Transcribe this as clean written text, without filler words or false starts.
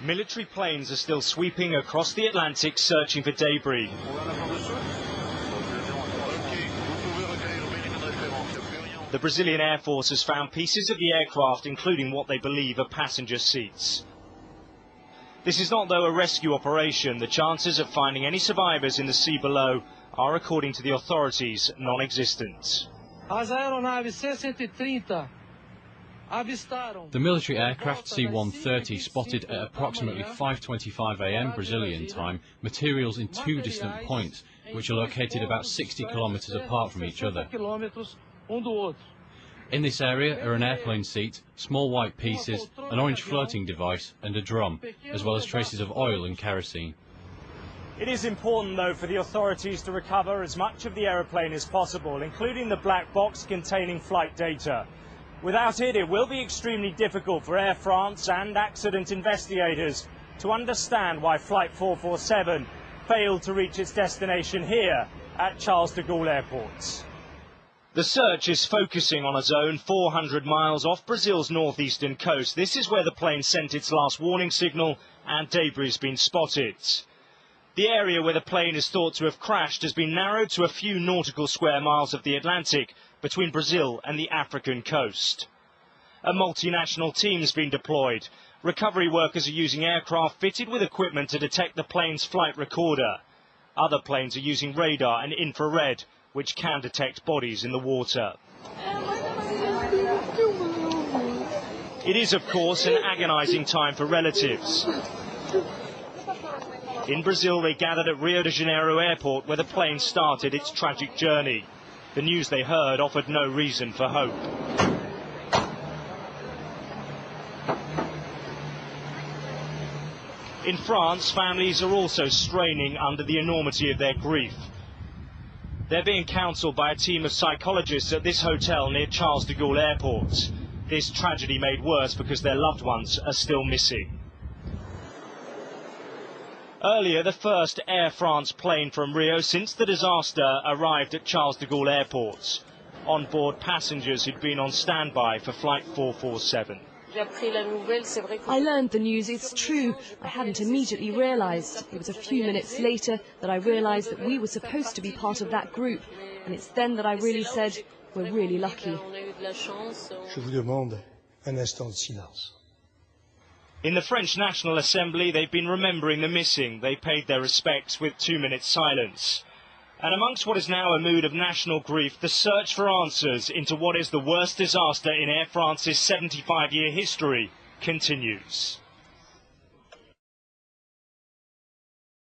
Military planes are still sweeping across the Atlantic searching for debris. The Brazilian Air Force has found pieces of the aircraft, including what they believe are passenger seats. This is not, though, a rescue operation. The chances of finding any survivors in the sea below are, according to the authorities, non-existent. The military aircraft C-130 spotted at approximately 5:25 a.m. Brazilian time materials in two distant points, which are located about 60 kilometers apart from each other. In this area are an airplane seat, small white pieces, an orange floating device and a drum, as well as traces of oil and kerosene. It is important, though, for the authorities to recover as much of the aeroplane as possible, including the black box containing flight data. Without it, it will be extremely difficult for Air France and accident investigators to understand why Flight 447 failed to reach its destination here at Charles de Gaulle Airport. The search is focusing on a zone 400 miles off Brazil's northeastern coast. This is where the plane sent its last warning signal and debris has been spotted. The area where the plane is thought to have crashed has been narrowed to a few nautical square miles of the Atlantic between Brazil and the African coast. A multinational team has been deployed. Recovery workers are using aircraft fitted with equipment to detect the plane's flight recorder. Other planes are using radar and infrared, which can detect bodies in the water. It is, of course, an agonizing time for relatives. In Brazil, they gathered at Rio de Janeiro airport, where the plane started its tragic journey. The news they heard offered no reason for hope. In France, families are also straining under the enormity of their grief. They're being counselled by a team of psychologists at this hotel near Charles de Gaulle Airport. This tragedy made worse because their loved ones are still missing. Earlier, the first Air France plane from Rio since the disaster arrived at Charles de Gaulle Airport. On board passengers who'd been on standby for Flight 447. I learned the news, it's true. I hadn't immediately realised. It was a few minutes later that I realised that we were supposed to be part of that group. And it's then that I really said, we're really lucky. Je vous demande un instant de silence. In the French National Assembly, they've been remembering the missing. They paid their respects with 2 minutes silence. And amongst what is now a mood of national grief, the search for answers into what is the worst disaster in Air France's 75-year history continues.